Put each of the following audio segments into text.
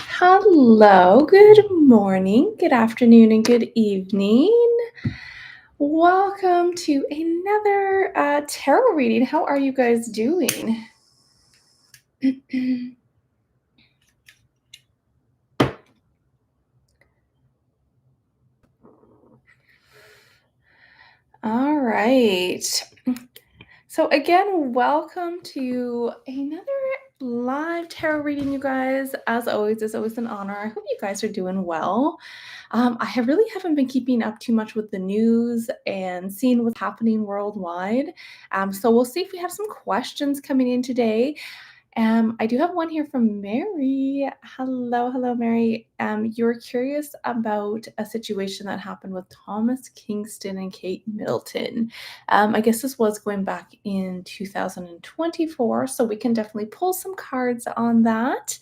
Hello, good morning, good afternoon, and good evening. Welcome to another tarot reading. How are you guys doing? All right. So again, welcome to another live tarot reading, you guys. As always, it's always an honor. I hope you guys are doing well. Really haven't been keeping up too much with the news and seeing what's happening worldwide. So we'll see if we have some questions coming in today. I do have one here from Mary. Hello, Mary. You're curious about a situation that happened with Thomas Kingston and Kate Middleton. I guess this was going back in 2024, so we can definitely pull some cards on that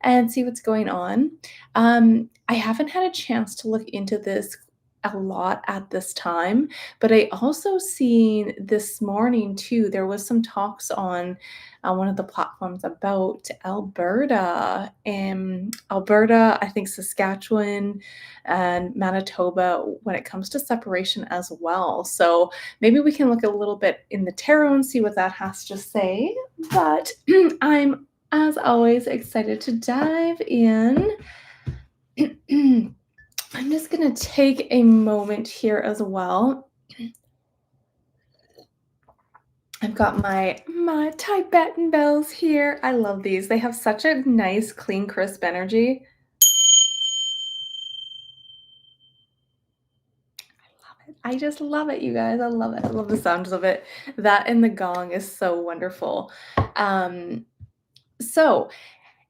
and see what's going on. I haven't had a chance to look into this a lot at this time, but I also seen this morning too, there was some talks on one of the platforms about Alberta and Alberta, I think Saskatchewan and Manitoba when it comes to separation as well. So maybe we can look a little bit in the tarot and see what that has to say. But I'm, as always, excited to dive in. I'm just going to take a moment here as well. I've got my Tibetan bells here. I love these. They have such a nice, clean, crisp energy. I just love it, you guys. I love it. I love the sounds of it. That and the gong is so wonderful. So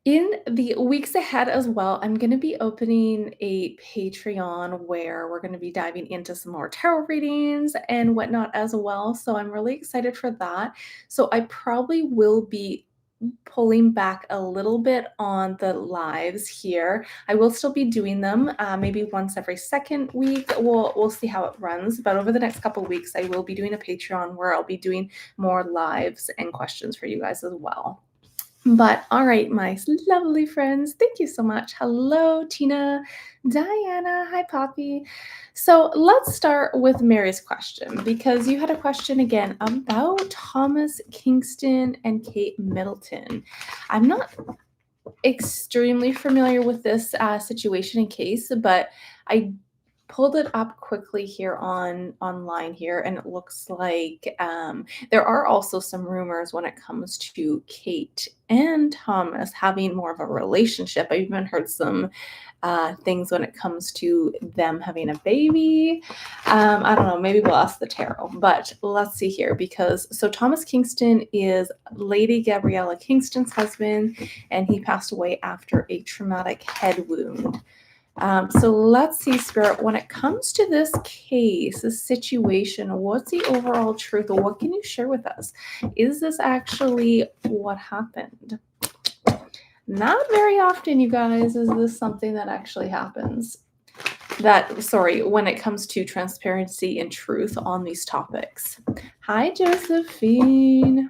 in the weeks ahead as well, I'm going to be opening a Patreon where we're going to be diving into some more tarot readings and whatnot as well. So I'm really excited for that. So I probably will be pulling back a little bit on the lives here. I will still be doing them maybe once every second week. We'll see how it runs. But over the next couple weeks, I will be doing a Patreon where I'll be doing more lives and questions for you guys as well. But all right, my lovely friends, thank you so much. Hello, Tina, Diana, hi, Poppy. So let's start with Mary's question because you had a question again about Thomas Kingston and Kate Middleton. I'm not extremely familiar with this situation and case, but I pulled it up quickly here online here, and it looks like there are also some rumors when it comes to Kate and Thomas having more of a relationship. I even heard some things when it comes to them having a baby. I don't know, maybe we'll ask the tarot, but let's see here because so Thomas Kingston is Lady Gabriella Kingston's husband, and he passed away after a traumatic head wound. So let's see, Spirit, when it comes to this case, this situation, what's the overall truth, or what can you share with us? Is this actually what happened? Not very often, you guys, is this something that actually happens. When it comes to transparency and truth on these topics. Hi, Josephine.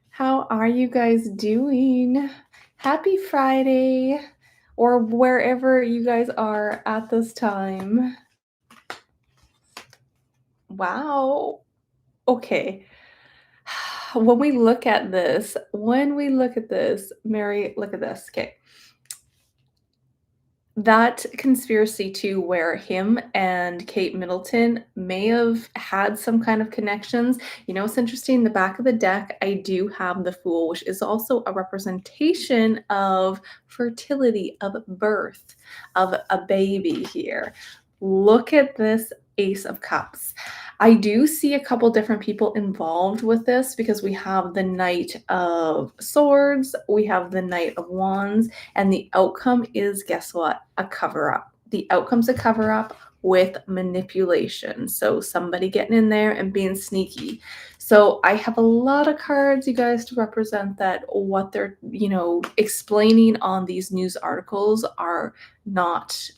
How are you guys doing? Happy Friday, or wherever you guys are at this time. Wow. Okay. When we look at this, Mary, look at this. Okay. That conspiracy too, where him and Kate Middleton may have had some kind of connections. You know, it's interesting. The back of the deck, I do have the Fool, which is also a representation of fertility, of birth, of a baby here. Look at this Ace of Cups. I do see a couple different people involved with this because we have the Knight of Swords, we have the Knight of Wands, and the outcome is, guess what? A cover up. The outcome's a cover up with manipulation. So somebody getting in there and being sneaky. So I have a lot of cards, you guys, to represent that what they're, explaining on these news articles are not,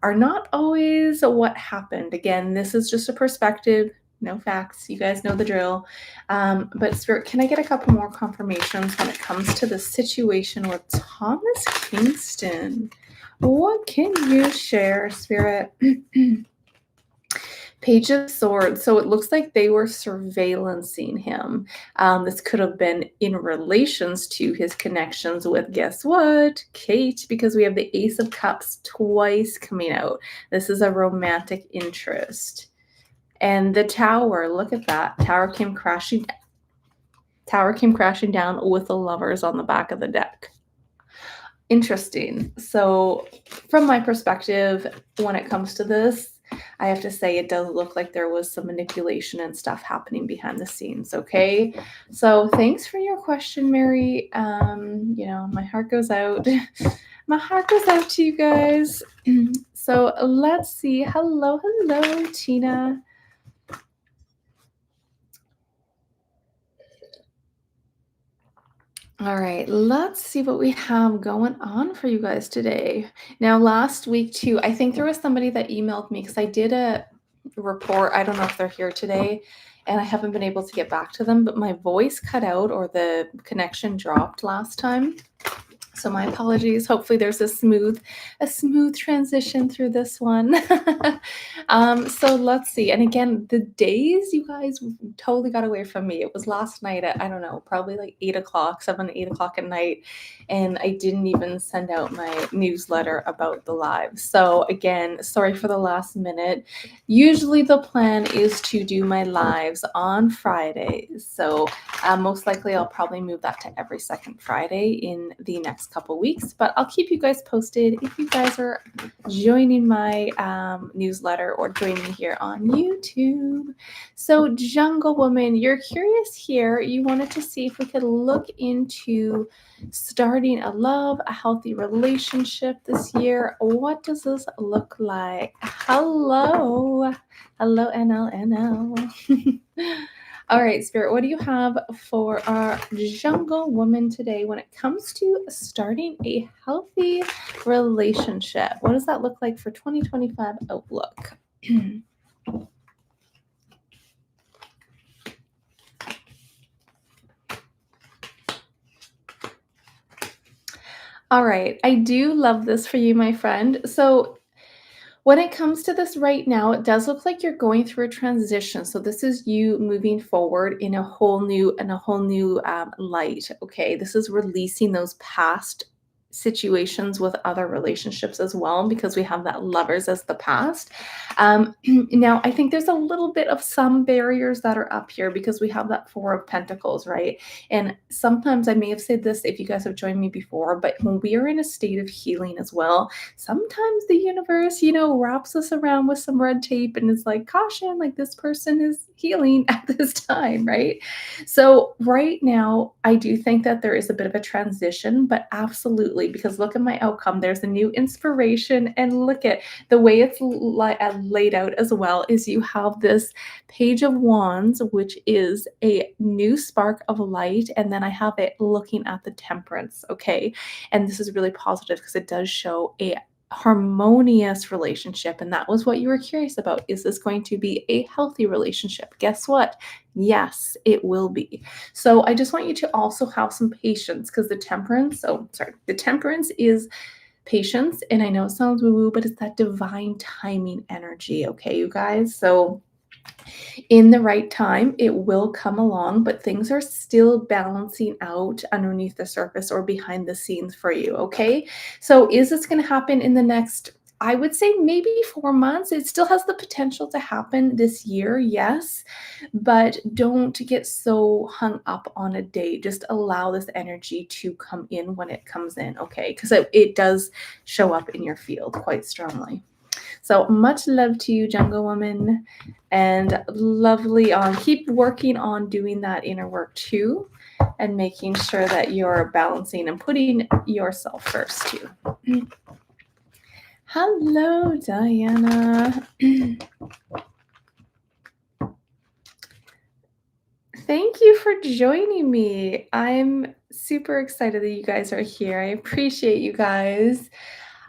are not always what happened. Again, this is just a perspective. no facts. You guys know the drill. But Spirit, can I get a couple more confirmations when it comes to the situation with Thomas Kingston? What can you share, Spirit? Page of Swords. So it looks like they were surveillancing him. This could have been in relations to his connections with, guess what? Kate, because we have the Ace of Cups twice coming out. This is a romantic interest. And the Tower, look at that. Tower came crashing down with the Lovers on the back of the deck. Interesting. So from my perspective, when it comes to this, I have to say it does look like there was some manipulation and stuff happening behind the scenes. Okay. So thanks for your question, Mary. My heart goes out. My heart goes out to you guys. So let's see. Hello, Tina. All right, let's see what we have going on for you guys today. Now, last week, too, I think there was somebody that emailed me because I did a report. I don't know if they're here today, and I haven't been able to get back to them, but my voice cut out or the connection dropped last time. So my apologies. Hopefully there's a smooth transition through this one. So let's see. And again, the days you guys totally got away from me. It was last night at, I don't know, probably like 8:00, 8:00 at night. And I didn't even send out my newsletter about the live. So again, sorry for the last minute. Usually the plan is to do my lives on Fridays. So most likely I'll probably move that to every second Friday in the next couple weeks, but I'll keep you guys posted if you guys are joining my newsletter or joining me here on YouTube. So Jungle Woman, you're curious here. You wanted to see if we could look into starting a love, a healthy relationship this year. What does this look like? Hello, NLNL. All right, Spirit, what do you have for our Jungle Woman today when it comes to starting a healthy relationship? What does that look like for 2025 outlook? All right, I do love this for you, my friend. So when it comes to this right now, it does look like you're going through a transition. So this is you moving forward in a whole new light. Okay, this is releasing those past situations with other relationships as well because we have that Lovers as the past. Now I think there's a little bit of some barriers that are up here because we have that Four of Pentacles, right? And sometimes I may have said this if you guys have joined me before, but when we are in a state of healing as well, sometimes the universe, wraps us around with some red tape and is like, caution, like this person is healing at this time, right? So, right now, I do think that there is a bit of a transition, but absolutely, because look at my outcome. There's a new inspiration, and look at the way it's laid out as well. Is you have this Page of Wands, which is a new spark of light, and then I have it looking at the Temperance, okay? And this is really positive because it does show a harmonious relationship, and that was what you were curious about. Is this going to be a healthy relationship? Guess what? Yes, it will be. So I just want you to also have some patience because the Temperance is patience, and I know it sounds woo-woo, but it's that divine timing energy, okay, you guys? So in the right time, it will come along, but things are still balancing out underneath the surface or behind the scenes for you, okay? So is this going to happen in the next, I would say maybe 4 months? It still has the potential to happen this year, yes, but don't get so hung up on a date. Just allow this energy to come in when it comes in, okay? Because it does show up in your field quite strongly. So much love to you, Jungle Woman, and lovely on. Keep working on doing that inner work too, and making sure that you're balancing and putting yourself first too. Hello, Diana. Thank you for joining me. I'm super excited that you guys are here. I appreciate you guys.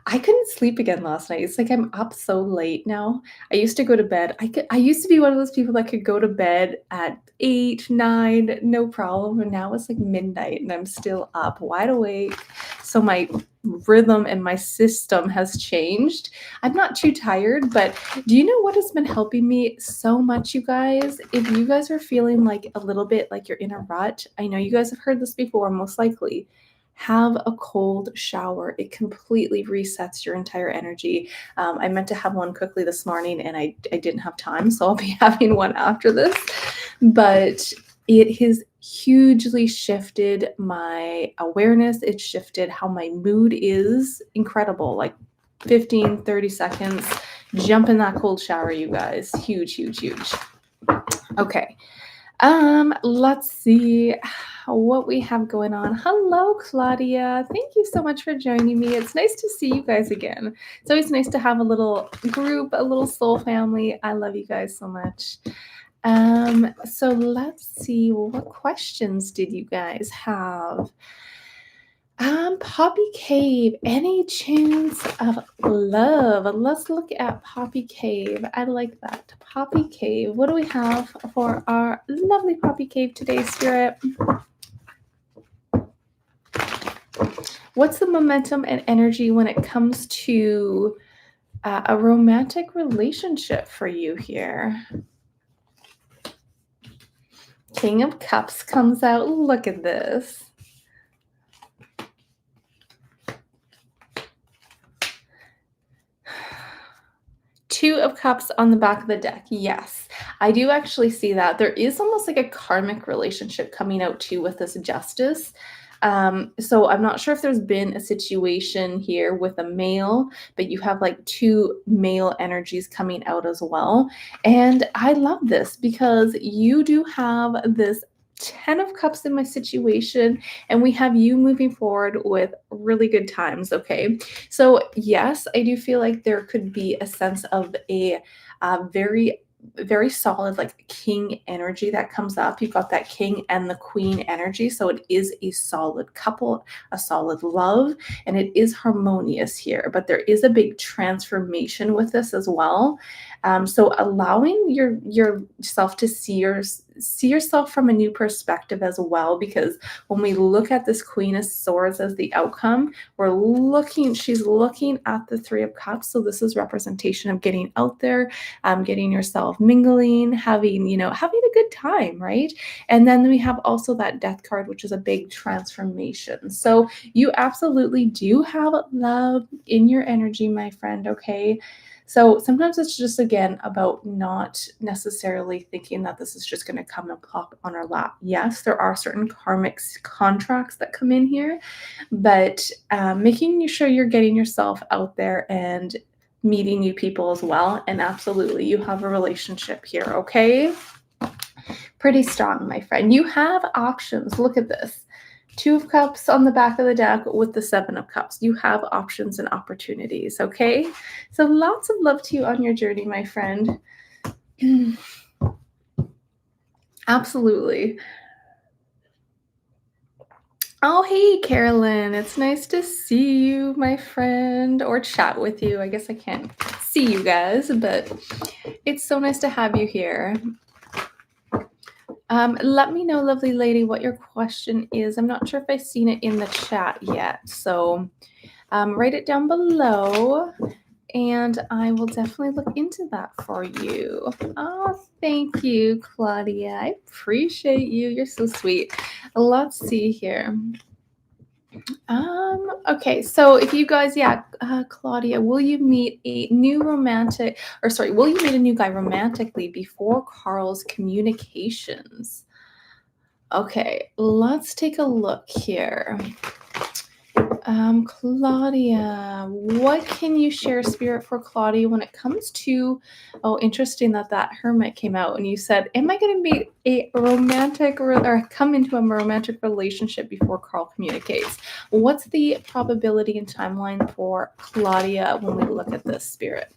I couldn't sleep again last night. It's like I'm up so late now. I used to go to bed. I used to be one of those people that could go to bed at 8, 9, no problem. And now it's like midnight and I'm still up wide awake. So my rhythm and my system has changed. I'm not too tired, but do you know what has been helping me so much, you guys? If you guys are feeling like a little bit like you're in a rut, I know you guys have heard this before, most likely. Have a cold shower. It completely resets your entire energy. I meant to have one quickly this morning and I didn't have time, so I'll be having one after this. But it has hugely shifted my awareness. It shifted how my mood is. Incredible. Like 15, 30 seconds. Jump in that cold shower, you guys. Huge, huge, huge. Okay. Let's see what we have going on. Hello, Claudia. Thank you so much for joining me. It's nice to see you guys again. It's always nice to have a little group, a little soul family. I love you guys so much. So let's see, what questions did you guys have? Poppy Cave, any chance of love? Let's look at Poppy Cave. I like that. Poppy Cave. What do we have for our lovely Poppy Cave today, Spirit? What's the momentum and energy when it comes to a romantic relationship for you here? King of Cups comes out. Look at this. Two of Cups on the back of the deck. Yes, I do actually see that. There is almost like a karmic relationship coming out too with this Justice. So I'm not sure if there's been a situation here with a male, but you have like two male energies coming out as well. And I love this because you do have this 10 of Cups in my situation, and we have you moving forward with really good times. Okay. So, yes, I do feel like there could be a sense of a very very solid like king energy that comes up. You've got that king and the queen energy. So it is a solid couple, a solid love, and it is harmonious here. But there is a big transformation with this as well. So allowing yourself to see yourself from a new perspective as well, because when we look at this Queen of Swords as the outcome, she's looking at the Three of Cups. So this is representation of getting out there, getting yourself mingling, having a good time, right? And then we have also that Death card, which is a big transformation. So you absolutely do have love in your energy, my friend, okay? So sometimes it's just, again, about not necessarily thinking that this is just going to come and plop on our lap. Yes, there are certain karmic contracts that come in here, but making sure you're getting yourself out there and meeting new people as well. And absolutely, you have a relationship here, okay? Pretty strong, my friend. You have options. Look at this. Two of Cups on the back of the deck with the Seven of Cups. You have options and opportunities, okay? So lots of love to you on your journey, my friend. Absolutely. Oh, hey, Carolyn. It's nice to see you, my friend, or chat with you. I guess I can't see you guys, but it's so nice to have you here. Let me know, lovely lady, what your question is. I'm not sure if I've seen it in the chat yet, so write it down below, and I will definitely look into that for you. Oh, thank you, Claudia. I appreciate you. You're so sweet. Let's see here. Okay, so if you guys, Claudia, will you meet a new guy romantically before Carl's communications? Okay, let's take a look here. Claudia, what can you share, Spirit, for Claudia when it comes to, interesting that Hermit came out and you said, am I going to meet a romantic or come into a romantic relationship before Carl communicates? What's the probability and timeline for Claudia when we look at this, Spirit?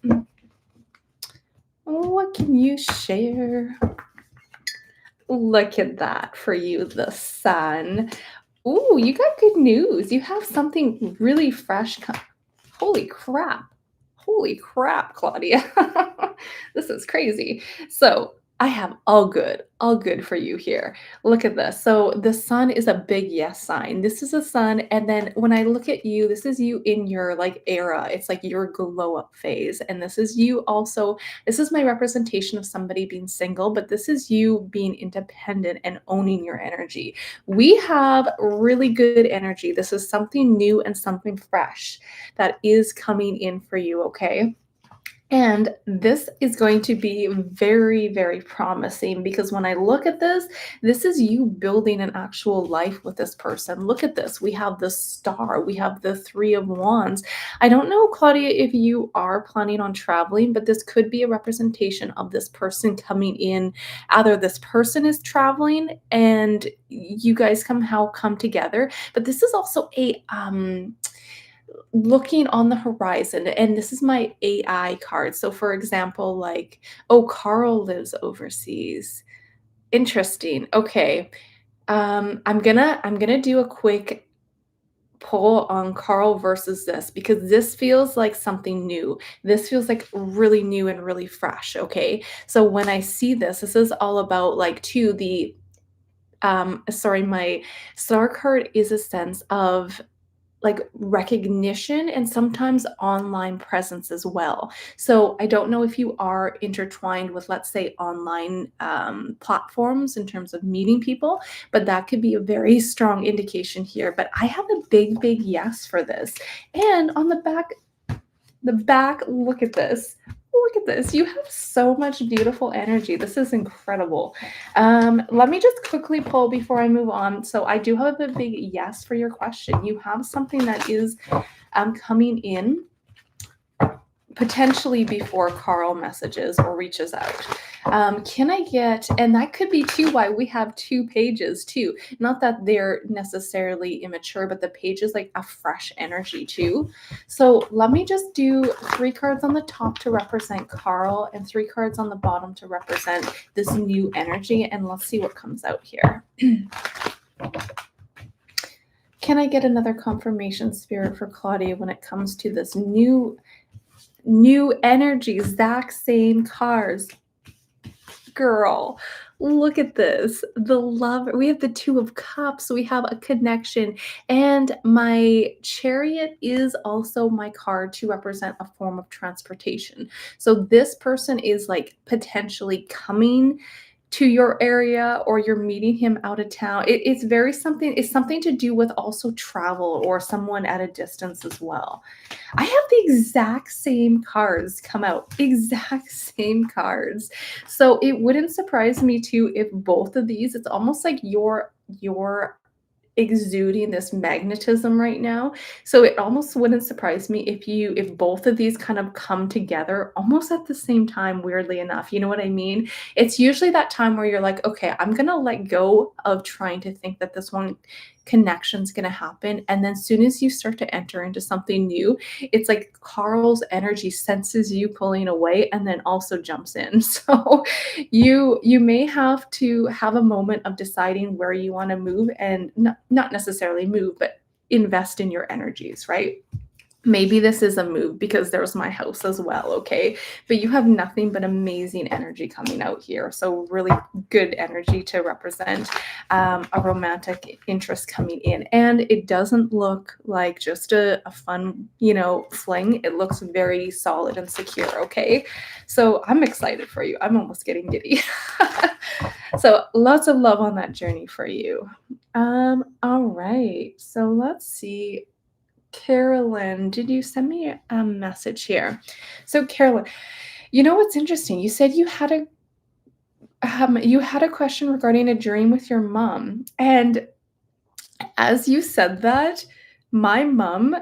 What can you share? Look at that for you, the Sun. Ooh, you got good news. You have something really fresh Holy crap. Holy crap, Claudia. This is crazy. So I have all good for you here. Look at this. So the sun is a big yes sign. This is a sun. And then when I look at you, this is you in your like era. It's like your glow up phase. And this is you also. This is my representation of somebody being single, but this is you being independent and owning your energy. We have really good energy. This is something new and something fresh that is coming in for you, okay? And this is going to be very, very promising because when I look at this, this is you building an actual life with this person. Look at this. We have the star, we have the three of wands. I don't know, Claudia, if you are planning on traveling, but this could be a representation of this person coming in. Either this person is traveling and you guys somehow come together, but this is also a looking on the horizon, and this is my AI card. So for example, like, oh, Carl lives overseas. Interesting. Okay. I'm gonna do a quick pull on Carl versus this because this feels like something new. This feels like really new and really fresh. Okay. So when I see this, this is all about like to the sorry, my star card is a sense of like recognition and sometimes online presence as well. So I don't know if you are intertwined with, let's say, online platforms in terms of meeting people, but that could be a very strong indication here. But I have a big, big yes for this. And on the back, look at this. Look at this. You have so much beautiful energy. This is incredible. Let me just quickly pull before I move on. So I do have a big yes for your question. You have something that is coming in potentially before Carl messages or reaches out. Can I get, and that could be too why we have two pages too. Not that they're necessarily immature, but the page is like a fresh energy too. So let me just do 3 cards on the top to represent Carl and 3 cards on the bottom to represent this new energy. And let's see what comes out here. Can I get another confirmation, Spirit, for Claudia when it comes to this new energy, exact same cards? Girl, look at this. The love, we have the 2 of cups, we have a connection, and my chariot is also my card to represent a form of transportation. So this person is like potentially coming to your area or you're meeting him out of town. It's very something, it's something to do with also travel or someone at a distance as well. I have the exact same cards come out, exact same cards. So it wouldn't surprise me too if both of these, it's almost like you're exuding this magnetism right now. So it almost wouldn't surprise me if both of these kind of come together almost at the same time, weirdly enough. You know what I mean? It's usually that time where you're like, okay, I'm gonna let go of trying to think that this one connection's gonna happen. And then as soon as you start to enter into something new, it's like Carl's energy senses you pulling away and then also jumps in. So you may have to have a moment of deciding where you want to move and not necessarily move, but invest in your energies, right? Maybe this is a move because there's my house as well, okay? But you have nothing but amazing energy coming out here. So really good energy to represent a romantic interest coming in. And it doesn't look like just a fun, fling. It looks very solid and secure, okay? So I'm excited for you. I'm almost getting giddy. So lots of love on that journey for you. All right. So let's see. Carolyn, did you send me a message here? So Carolyn, you know what's interesting? You said you had a question regarding a dream with your mom, and as you said that, my mom,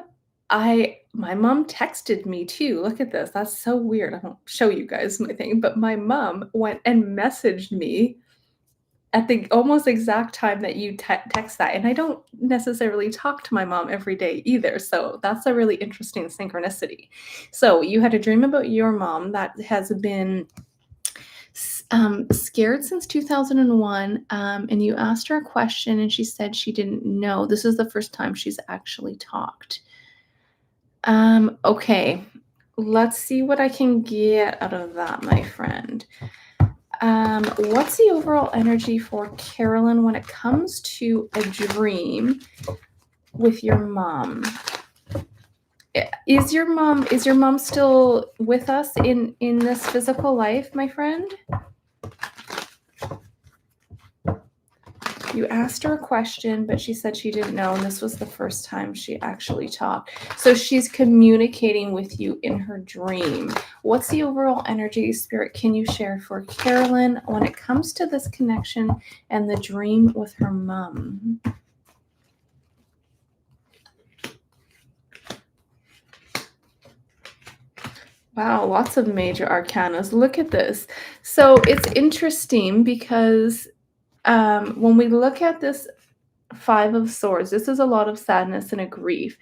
my mom texted me too. Look at this. That's so weird. I won't show you guys my thing, but my mom went and messaged me at the almost exact time that you text that, and I don't necessarily talk to my mom every day either, so that's a really interesting synchronicity. So you had a dream about your mom that has been scared since 2001, and you asked her a question, and she said she didn't know. This is the first time she's actually talked. Okay. Let's see what I can get out of that, my friend. What's the overall energy for Carolyn when it comes to a dream with your mom? Is your mom still with us in this physical life, my friend? You asked her a question, but she said she didn't know, and this was the first time she actually talked. So she's communicating with you in her dream. What's the overall energy, spirit, can you share for Carolyn when it comes to this connection and the dream with her mom? Wow, lots of major arcanas. Look at this. So it's interesting because when we look at this Five of Swords, this is a lot of sadness and a grief.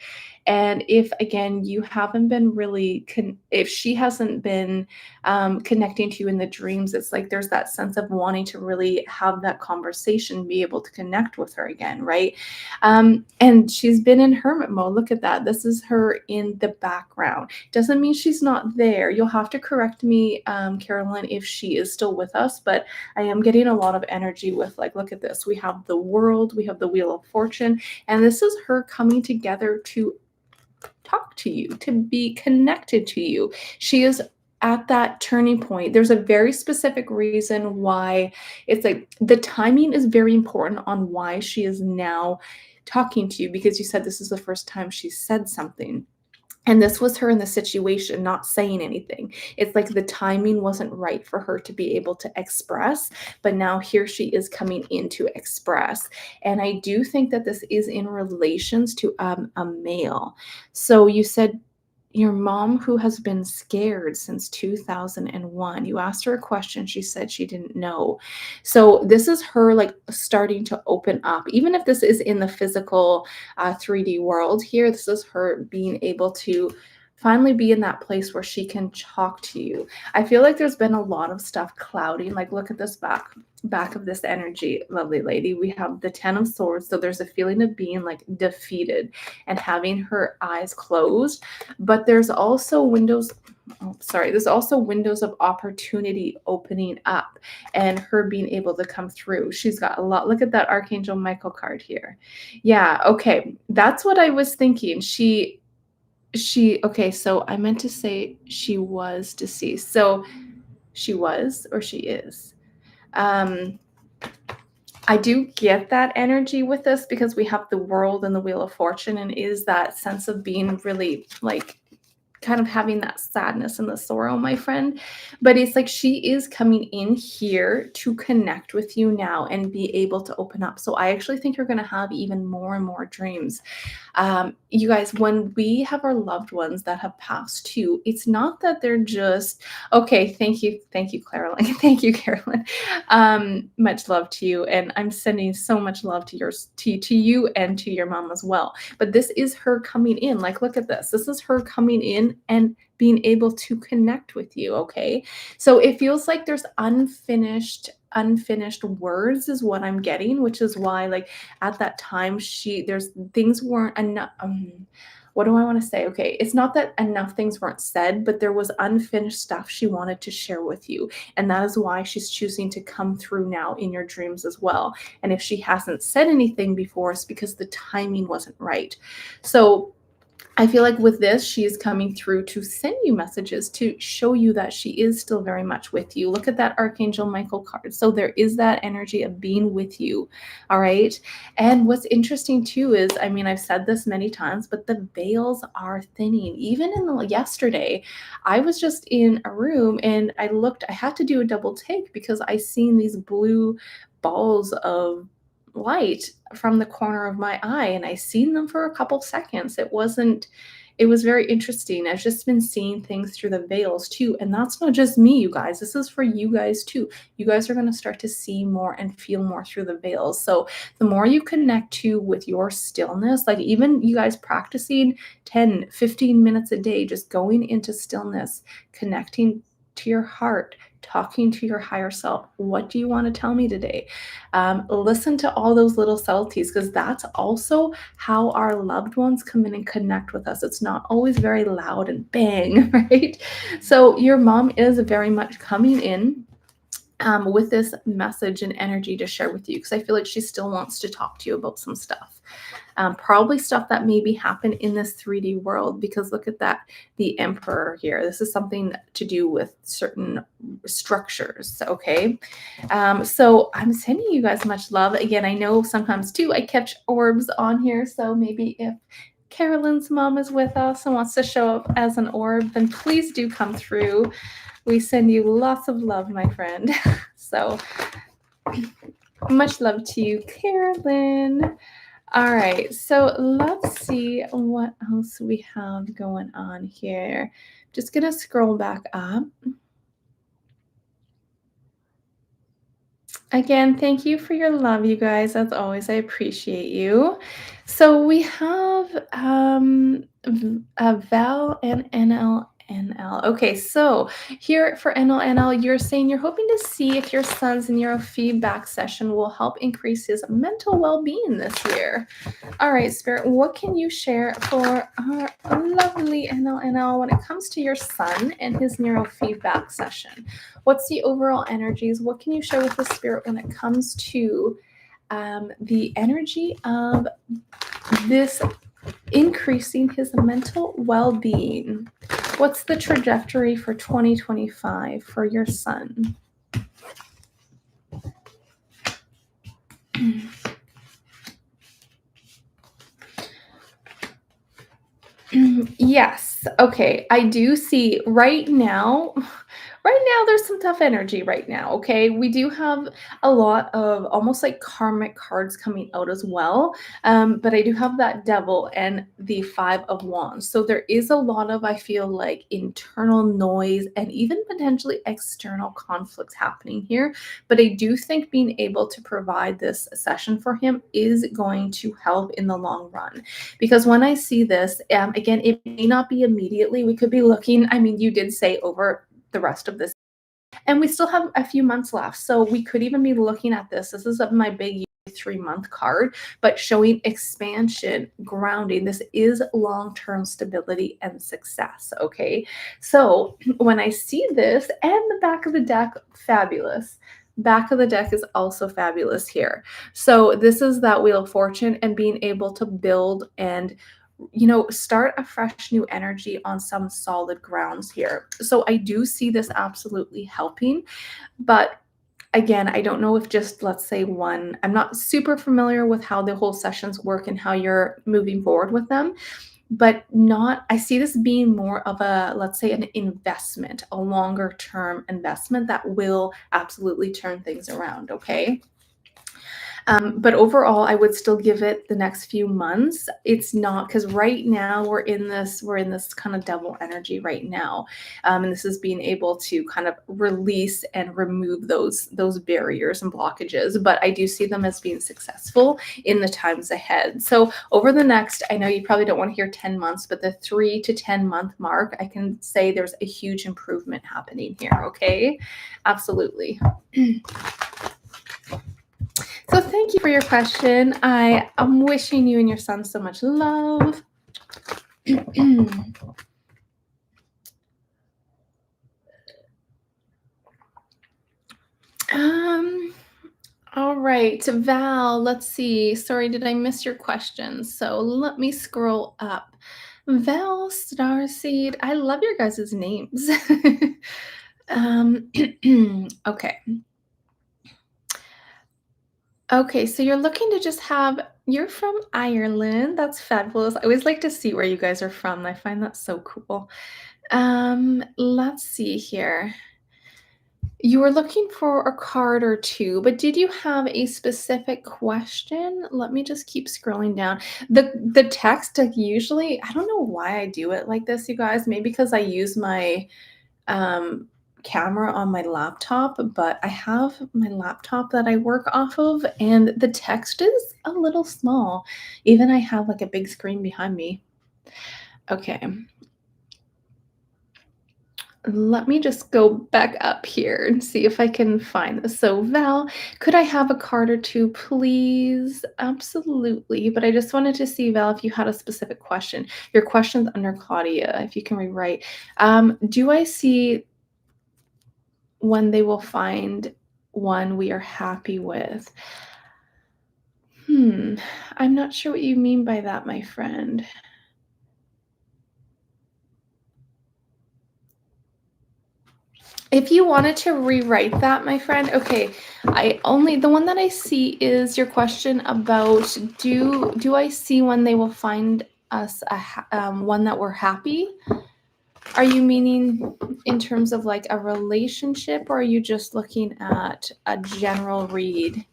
And if again you haven't been really if she hasn't been connecting to you in the dreams, it's like there's that sense of wanting to really have that conversation, be able to connect with her again, right? And she's been in hermit mode. Look at that. This is her in the background. Doesn't mean she's not there. You'll have to correct me, Carolyn, if she is still with us, but I am getting a lot of energy with, like, look at this. We have the world, we have the Wheel of Fortune, and this is her coming together to talk to you, to be connected to you. She is at that turning point. There's a very specific reason why it's like the timing is very important on why she is now talking to you, because you said this is the first time she said something. And this was her in the situation, not saying anything. It's like the timing wasn't right for her to be able to express, but now here she is coming in to express. And I do think that this is in relations to a male. So you said your mom, who has been scared since 2001, you asked her a question, she said she didn't know. So this is her like starting to open up, even if this is in the physical 3D world here. This is her being able to finally be in that place where she can talk to you. I feel like there's been a lot of stuff clouding. Like, look at this back of this energy, lovely lady. We have the 10 of Swords. So there's a feeling of being like defeated and having her eyes closed. But there's also there's also windows of opportunity opening up and her being able to come through. She's got a lot. Look at that Archangel Michael card here. Yeah, okay. That's what I was thinking. Okay, so I meant to say she was deceased. So she was or she is. Um, I do get that energy with this because we have the world and the Wheel of Fortune, and is that sense of being really like kind of having that sadness and the sorrow, my friend. But it's like she is coming in here to connect with you now and be able to open up. So I actually think you're going to have even more and more dreams. You guys, when we have our loved ones that have passed too, it's not that they're just okay. Thank you, Carolyn. Thank you, Carolyn. Much love to you, and I'm sending so much love to to you and to your mom as well. But this is her coming in. Like, look at this. This is her coming in and being able to connect with you. Okay, so it feels like there's unfinished words is what I'm getting, which is why like at that time there's things weren't enough. What do I want to say? Okay, it's not that enough things weren't said, but there was unfinished stuff she wanted to share with you, and that is why she's choosing to come through now in your dreams as well. And if she hasn't said anything before, it's because the timing wasn't right. So I feel like with this, she is coming through to send you messages to show you that she is still very much with you. Look at that Archangel Michael card. So there is that energy of being with you. All right. And what's interesting too is, I mean, I've said this many times, but the veils are thinning. Even yesterday, I was just in a room and I had to do a double take because I seen these blue balls of light from the corner of my eye, and I seen them for a couple seconds. It was very interesting. I've just been seeing things through the veils too, and that's not just me, you guys. This is for you guys too. You guys are going to start to see more and feel more through the veils. So the more you connect to with your stillness, like even you guys practicing 10-15 minutes a day, just going into stillness, connecting to your heart, talking to your higher self. What do you want to tell me today? Listen to all those little subtleties, because that's also how our loved ones come in and connect with us. It's not always very loud and bang, right? So your mom is very much coming in with this message and energy to share with you, because I feel like she still wants to talk to you about some stuff. Probably stuff that maybe happened in this 3D world, because look at that, the Emperor here. This is something to do with certain structures, okay? So I'm sending you guys much love. Again, I know sometimes too I catch orbs on here, so maybe if Carolyn's mom is with us and wants to show up as an orb, then please do come through. We send you lots of love, my friend. So much love to you, Carolyn. All right, so let's see what else we have going on here. Just gonna scroll back up. Again, thank you for your love, you guys. As always, I appreciate you. So we have Val and NLNL. Okay, so here for NLNL, you're saying you're hoping to see if your son's neurofeedback session will help increase his mental well-being this year. All right, Spirit, what can you share for our lovely NLNL when it comes to your son and his neurofeedback session? What's the overall energies? What can you share with the Spirit when it comes to the energy of this increasing his mental well-being? What's the trajectory for 2025 for your son? Yes. Okay. I do see right now. Right now, there's some tough energy right now. Okay. We do have a lot of almost like karmic cards coming out as well. But I do have that devil and the 5 of Wands. So there is a lot of, I feel like, internal noise and even potentially external conflicts happening here. But I do think being able to provide this session for him is going to help in the long run. Because when I see this, again, it may not be immediately. We could be looking, I mean, you did say over the rest of this, and we still have a few months left. So we could even be looking at this. This is my big 3-month card, but showing expansion, grounding. This is long-term stability and success. Okay. So when I see this and the back of the deck, fabulous. Back of the deck is also fabulous here. So this is that Wheel of Fortune and being able to build and start a fresh new energy on some solid grounds here. So I do see this absolutely helping, but again, I don't know if just, let's say, I'm not super familiar with how the whole sessions work and how you're moving forward with them, but I see this being more of a, let's say, an investment, a longer term investment that will absolutely turn things around. Okay. But overall, I would still give it the next few months. It's not, because right now we're in this kind of devil energy right now, and this is being able to kind of release and remove those barriers and blockages. But I do see them as being successful in the times ahead. So over the next, I know you probably don't want to hear 10 months, but the 3 to 10 month mark, I can say there's a huge improvement happening here. Okay, absolutely. So thank you for your question. I am wishing you and your son so much love. All right, Val, let's see. Sorry, did I miss your question? So let me scroll up. Val Starseed, I love your guys' names. Okay. Okay, so you're looking to just you're from Ireland. That's fabulous. I always like to see where you guys are from. I find that so cool. Let's see here. You were looking for a card or two, but did you have a specific question? Let me just keep scrolling down. The text, like, usually, I don't know why I do it like this, you guys. Maybe because I use my um, camera on my laptop, but I have my laptop that I work off of, and the text is a little small. Even I have like a big screen behind me. Okay. Let me just go back up here and see if I can find this. So, Val, could I have a card or two, please? Absolutely. But I just wanted to see, Val, if you had a specific question. Your question's under Claudia, if you can rewrite. Do I see when they will find one we are happy with? Hmm. I'm not sure what you mean by that, my friend. If you wanted to rewrite that, my friend, okay, I only the one that I see is your question about do I see when they will find us one that we're happy? Are you meaning in terms of like a relationship, or are you just looking at a general read?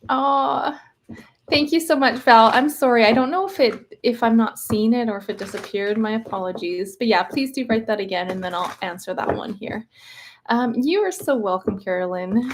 Oh, thank you so much, Val. I'm sorry. I don't know if I'm not seeing it or if it disappeared. My apologies. But yeah, please do write that again, and then I'll answer that one here. You are so welcome, Carolyn.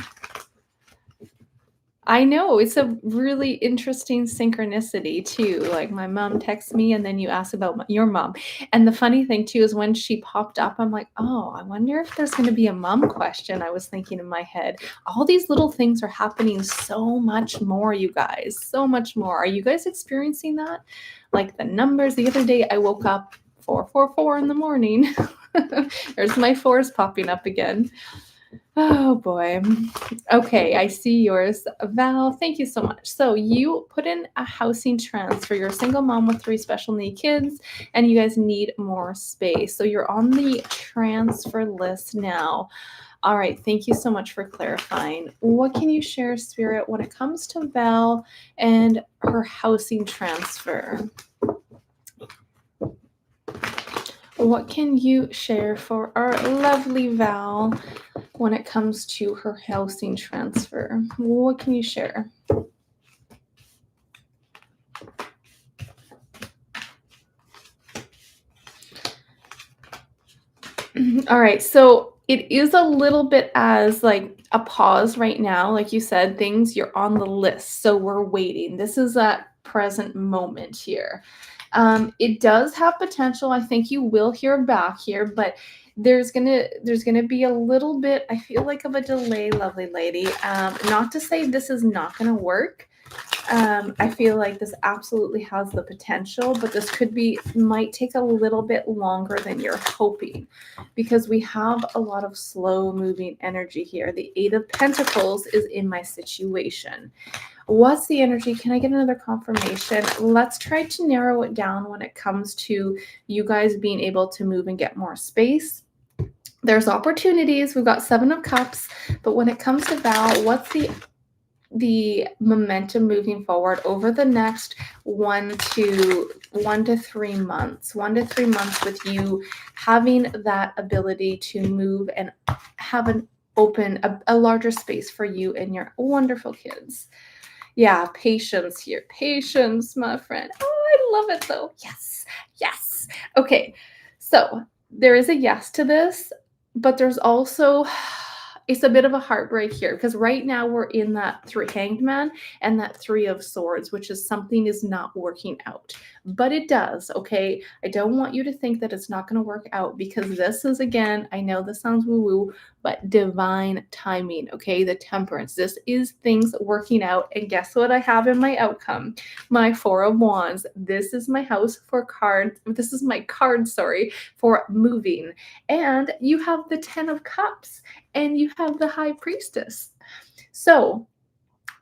I know it's a really interesting synchronicity too. Like my mom texts me, and then you ask about your mom. And the funny thing too is when she popped up, I'm like, oh, I wonder if there's going to be a mom question. I was thinking in my head, all these little things are happening so much more, you guys, so much more. Are you guys experiencing that? Like the numbers. The other day, I woke up 444 in the morning. There's my fours popping up again. Oh boy. Okay, I see yours. Val, thank you so much. So you put in a housing transfer. You're a single mom with 3 special need kids, and you guys need more space. So you're on the transfer list now. All right, thank you so much for clarifying. What can you share, Spirit, when it comes to Val and her housing transfer? What can you share for our lovely Val when it comes to her housing transfer? What can you share? All right, so it is a little bit as like a pause right now. Like you said, things you're on the list, so we're waiting. This is a present moment here. It does have potential. I think you will hear back here, but there's gonna be a little bit, I feel like, of a delay, lovely lady. Not to say this is not gonna work. I feel like this absolutely has the potential, but this might take a little bit longer than you're hoping, because we have a lot of slow moving energy here. The Eight of Pentacles is in my situation. What's the energy? Can I get another confirmation? Let's try to narrow it down when it comes to you guys being able to move and get more space. There's opportunities. We've got Seven of Cups, but when it comes to Val, what's the momentum moving forward over the next 1 to 3 months? 1 to 3 months with you having that ability to move and have a larger space for you and your wonderful kids. Yeah, patience here. Patience, my friend. Oh, I love it though. Yes, yes. Okay, so there is a yes to this, but there's also it's a bit of a heartbreak here, because right now we're in that hanged man and that 3 of Swords, which is something is not working out. But it does, okay? I don't want you to think that it's not going to work out, because this is, again, I know this sounds woo-woo, but divine timing, okay? The Temperance. This is things working out. And guess what I have in my outcome? My Four of Wands. This is my house for cards. This is my card, sorry, for moving. And you have the 10 of Cups, and you have the High Priestess. So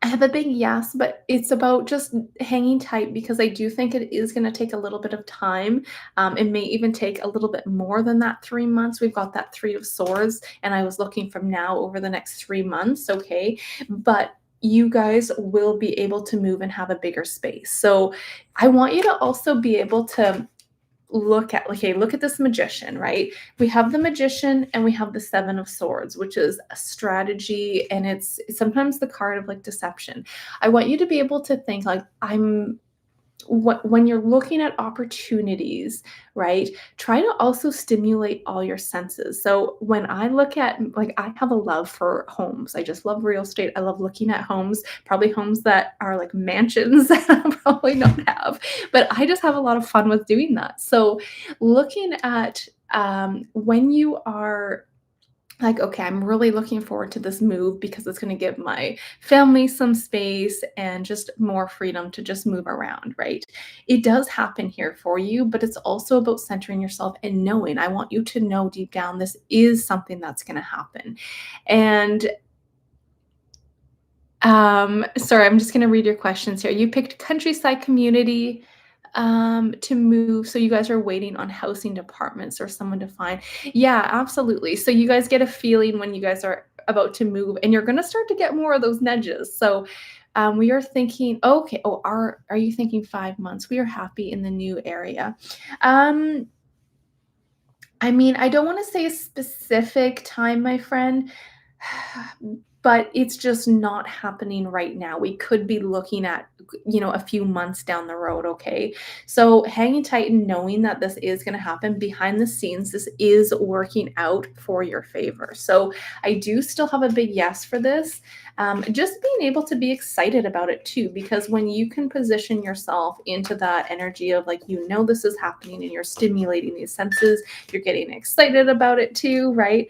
I have a big yes, but it's about just hanging tight, because I do think it is going to take a little bit of time. It may even take a little bit more than that 3 months. We've got that 3 of Swords, and I was looking from now over the next 3 months, okay? But you guys will be able to move and have a bigger space. So I want you to also be able to look at this Magician, right? We have the Magician and we have the 7 of Swords, which is a strategy, and it's sometimes the card of like deception. I want you to be able to think like, when you're looking at opportunities, right, try to also stimulate all your senses. So when I look at, like, I have a love for homes. I just love real estate. I love looking at homes, probably homes that are like mansions that I probably don't have, but I just have a lot of fun with doing that. So looking at when you are like, okay, I'm really looking forward to this move because it's going to give my family some space and just more freedom to just move around, right? It does happen here for you, but it's also about centering yourself and knowing. I want you to know deep down this is something that's going to happen. And sorry, I'm just going to read your questions here. You picked countryside community to move, so you guys are waiting on housing departments or someone to find. Yeah, absolutely. So you guys get a feeling when you guys are about to move, and you're going to start to get more of those nudges. So we are thinking, okay, oh, are you thinking 5 months? We are happy in the new area. Um, I mean, I don't want to say a specific time, my friend, but it's just not happening right now. We could be looking at, a few months down the road, okay? So hanging tight and knowing that this is going to happen behind the scenes, this is working out for your favor. So I do still have a big yes for this. Just being able to be excited about it too, because when you can position yourself into that energy of like, this is happening and you're stimulating these senses, you're getting excited about it too, right?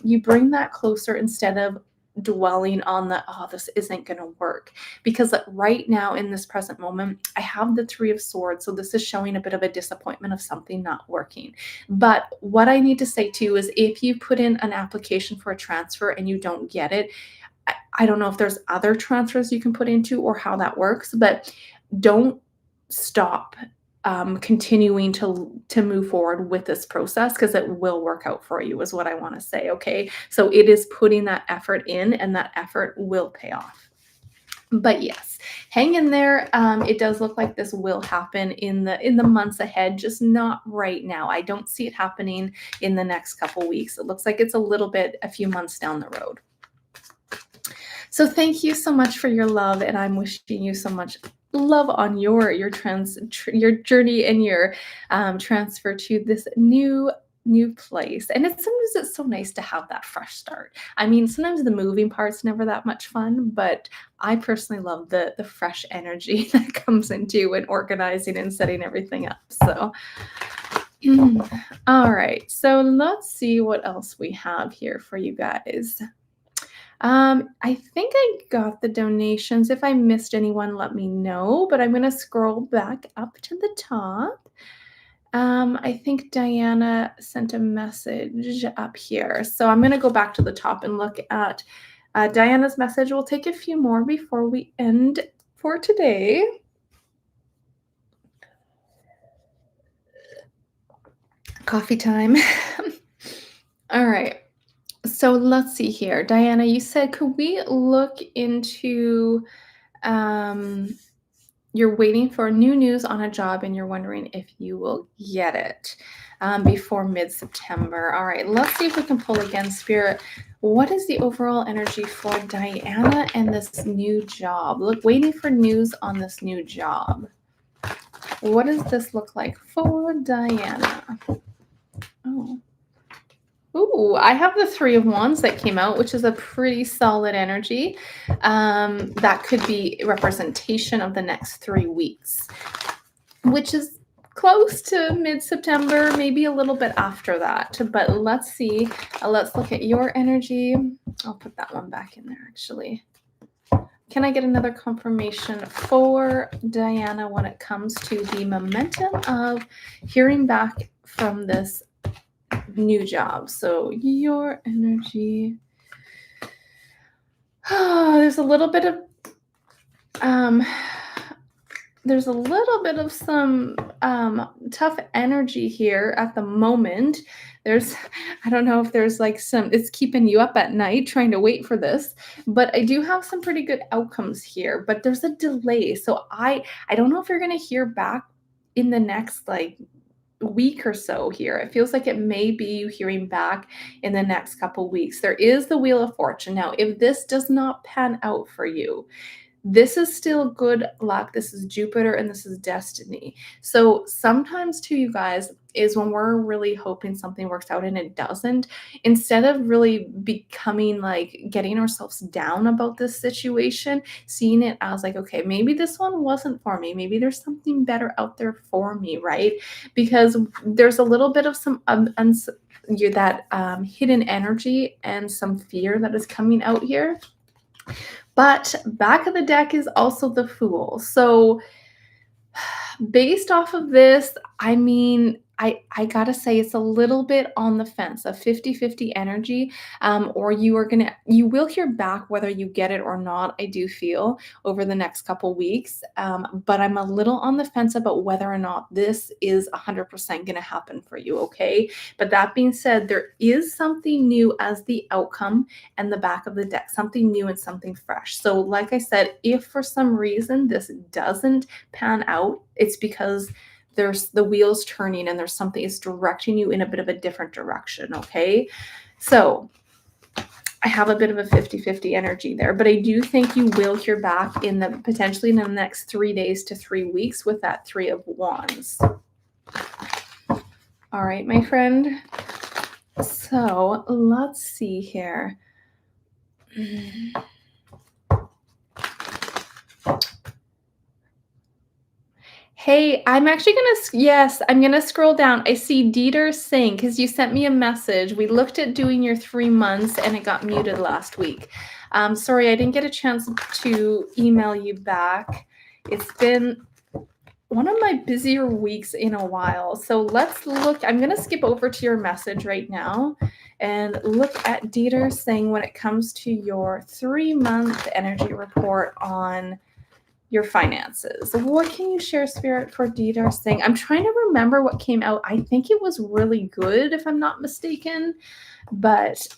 You bring that closer instead of dwelling on the, oh, this isn't going to work. Because right now in this present moment, I have the Three of Swords. So this is showing a bit of a disappointment of something not working. But what I need to say too is if you put in an application for a transfer and you don't get it, I don't know if there's other transfers you can put into or how that works, but don't stop continuing to move forward with this process because it will work out for you is what I want to say. Okay, so it is putting that effort in, and that effort will pay off. But yes, hang in there. It does look like this will happen in the months ahead, just not right now. I don't see it happening in the next couple weeks. It looks like it's a few months down the road. So thank you so much for your love, and I'm wishing you so much love on your journey and your transfer to this new place. And sometimes it's so nice to have that fresh start. I mean, sometimes the moving part's never that much fun, but I personally love the fresh energy that comes into and organizing and setting everything up. So all right, so let's see what else we have here for you guys. I think I got the donations. If I missed anyone, let me know, but I'm going to scroll back up to the top. I think Diana sent a message up here. So I'm going to go back to the top and look at Diana's message. We'll take a few more before we end for today. Coffee time. All right. So let's see here. Diana, you said, could we look into, you're waiting for new news on a job and you're wondering if you will get it before mid-September. All right, let's see if we can pull again, Spirit. What is the overall energy for Diana and this new job? Look, waiting for news on this new job. What does this look like for Diana? Oh. Ooh, I have the Three of Wands that came out, which is a pretty solid energy. That could be representation of the next 3 weeks, which is close to mid-September, maybe a little bit after that. But let's see. Let's look at your energy. I'll put that one back in there, actually. Can I get another confirmation for Diana when it comes to the momentum of hearing back from this new job? So your energy. There's a little bit of some tough energy here at the moment. I don't know if there's like it's keeping you up at night trying to wait for this, but I do have some pretty good outcomes here, but there's a delay. So I don't know if you're going to hear back in the next week or so here. It feels like it may be you hearing back in the next couple weeks. There is the Wheel of Fortune. Now, if this does not pan out for you, this is still good luck. This is Jupiter and this is destiny. So sometimes too, you guys, is when we're really hoping something works out and it doesn't, instead of really becoming like getting ourselves down about this situation, seeing it as like, okay, maybe this one wasn't for me. Maybe there's something better out there for me, right? Because there's a little bit of some that hidden energy and some fear that is coming out here. But back of the deck is also the Fool. So based off of this, I mean, I gotta say it's a little bit on the fence, a 50-50 energy, or you will hear back whether you get it or not, I do feel, over the next couple weeks, but I'm a little on the fence about whether or not this is 100% gonna happen for you, okay? But that being said, there is something new as the outcome and the back of the deck, something new and something fresh. So like I said, if for some reason this doesn't pan out, it's because there's the wheels turning and there's something is directing you in a bit of a different direction, okay? So I have a bit of a 50-50 energy there, but I do think you will hear back potentially in the next 3 days to 3 weeks with that 3 of Wands. All right, my friend. So let's see here. Hey, I'm actually I'm gonna scroll down. I see Dieter Singh, because you sent me a message. We looked at doing your 3 months and it got muted last week. Sorry, I didn't get a chance to email you back. It's been one of my busier weeks in a while. So let's look. I'm gonna skip over to your message right now and look at Dieter Singh when it comes to your 3-month energy report on your finances. What can you share, Spirit, for Dieter Singh? I'm trying to remember what came out. I think it was really good, if I'm not mistaken. But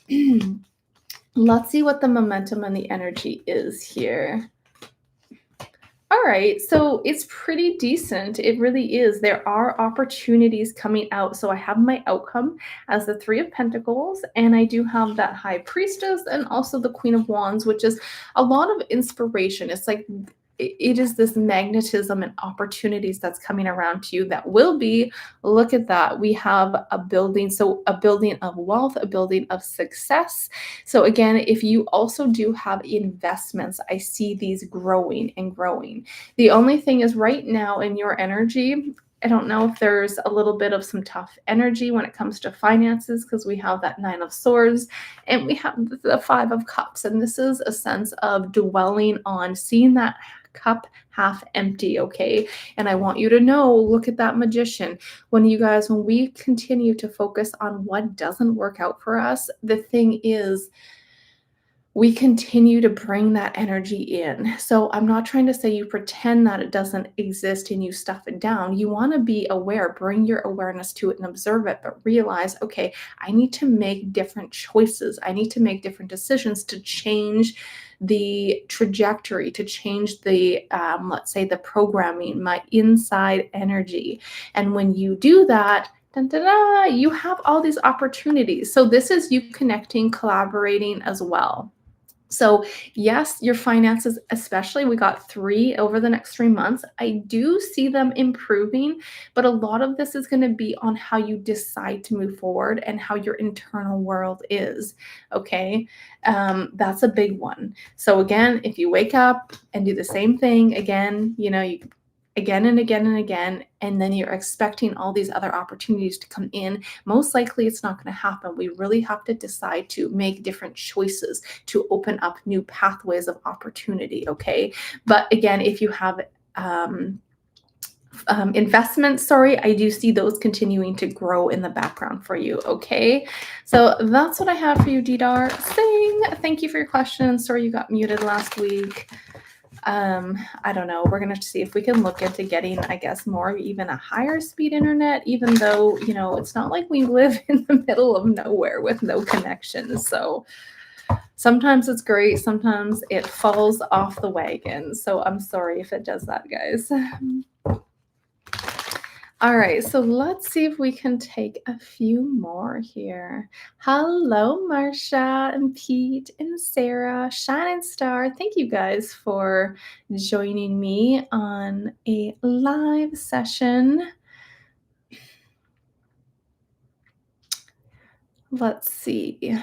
let's see what the momentum and the energy is here. All right, so it's pretty decent. It really is. There are opportunities coming out. So I have my outcome as the 3 of Pentacles, and I do have that High Priestess and also the Queen of Wands, which is a lot of inspiration. It's like it is this magnetism and opportunities that's coming around to you that will be, look at that. We have a building, so a building of wealth, a building of success. So again, if you also do have investments, I see these growing and growing. The only thing is right now in your energy, I don't know if there's a little bit of some tough energy when it comes to finances, because we have that 9 of Swords and we have the 5 of Cups. And this is a sense of dwelling on seeing that cup half empty, okay? And I want you to know, look at that Magician. When we continue to focus on what doesn't work out for us, the thing is, we continue to bring that energy in. So I'm not trying to say you pretend that it doesn't exist and you stuff it down. You want to be aware, bring your awareness to it and observe it, but realize, okay, I need to make different choices. I need to make different decisions to change the trajectory, to change the, let's say, the programming, my inside energy. And when you do that, dun, dun, dun, you have all these opportunities. So this is you connecting, collaborating as well. So yes, your finances, especially, we got 3 over the next 3 months. I do see them improving, but a lot of this is going to be on how you decide to move forward and how your internal world is. Okay. That's a big one. So again, if you wake up and do the same thing again, you again and again and again, and then you're expecting all these other opportunities to come in, most likely it's not going to happen. We really have to decide to make different choices to open up new pathways of opportunity, okay? But again, if you have investments, I do see those continuing to grow in the background for you, okay? So that's what I have for you, Didar Singh. Thank you for your question. Sorry you got muted last week. I don't know. We're going to see if we can look into getting, I guess, more, even a higher speed internet, even though, it's not like we live in the middle of nowhere with no connections. So sometimes it's great. Sometimes it falls off the wagon. So I'm sorry if it does that, guys. All right, so let's see if we can take a few more here. Hello, Marcia and Pete and Sarah, Shining Star. Thank you guys for joining me on a live session. Let's see.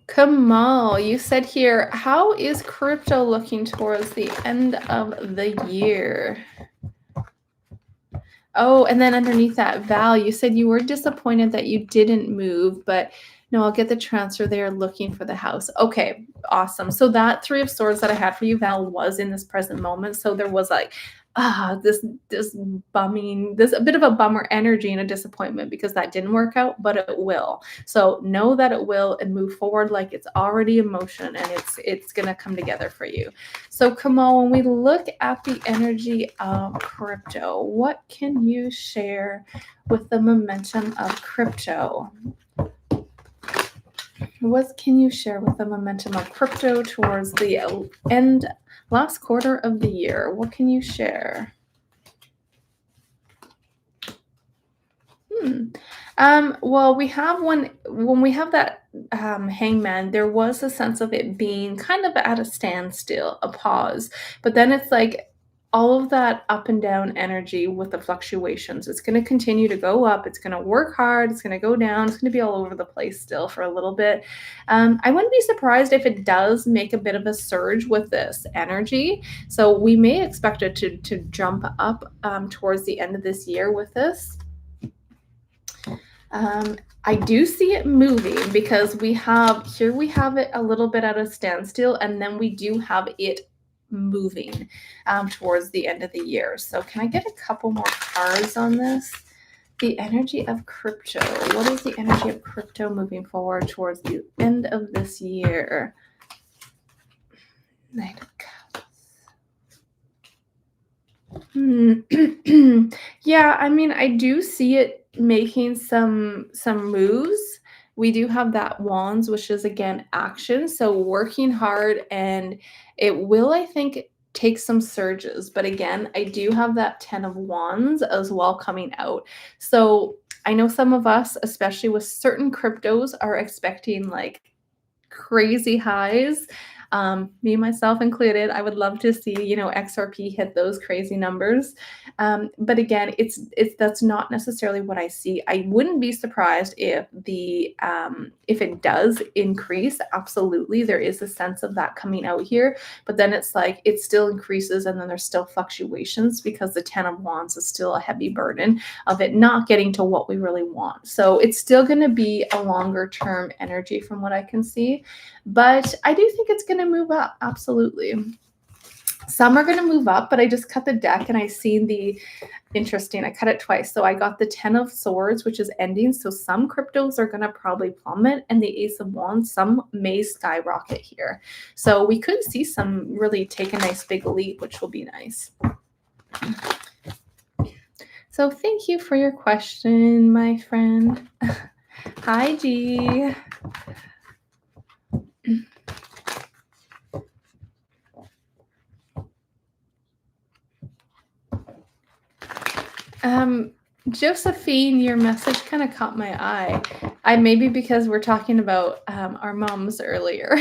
Kamal, you said here, how is crypto looking towards the end of the year? Oh, and then underneath that, Val, you said you were disappointed that you didn't move, but no, I'll get the transfer there looking for the house. Okay, awesome. So that Three of Swords that I had for you, Val, was in this present moment. So there was like, this bumming, this a bit of a bummer energy and a disappointment because that didn't work out, but it will. So know that it will and move forward like it's already in motion and it's gonna come together for you. So, Kamal, when we look at the energy of crypto, what can you share with the momentum of crypto? What can you share with the momentum of crypto towards the end, last quarter of the year? What can you share? Well, we have one when we have that hangman, there was a sense of it being kind of at a standstill, a pause. But then it's like all of that up and down energy with the fluctuations. It's going to continue to go up. It's going to work hard. It's going to go down. It's going to be all over the place still for a little bit. I wouldn't be surprised if it does make a bit of a surge with this energy. So we may expect it to jump up towards the end of this year with this. I do see it moving because we have it a little bit at a standstill, and then we do have it moving towards the end of the year. So can I get a couple more cards on this? The energy of crypto. What is the energy of crypto moving forward towards the end of this year? Knight of Cups. Yeah, I mean, I do see it making some moves. We do have that wands, which is again action, so working hard, and it will, I think, take some surges. But again, I do have that 10 of wands as well coming out. So I know some of us, especially with certain cryptos, are expecting like crazy highs. Me myself included. I would love to see, XRP hit those crazy numbers. But again, it's that's not necessarily what I see. I wouldn't be surprised if it does increase. Absolutely, there is a sense of that coming out here. But then it's like it still increases, and then there's still fluctuations because the 10 of wands is still a heavy burden of it not getting to what we really want. So it's still going to be a longer term energy from what I can see. But I do think it's going to move up. Absolutely. Some are going to move up, but I just cut the deck and I seen interesting. I cut it twice. So I got the 10 of swords, which is ending. So some cryptos are going to probably plummet, and the ace of wands, some may skyrocket here. So we could see some really take a nice big leap, which will be nice. So thank you for your question, my friend. Hi, G. Josephine, your message kind of caught my eye. Maybe because we're talking about our moms earlier.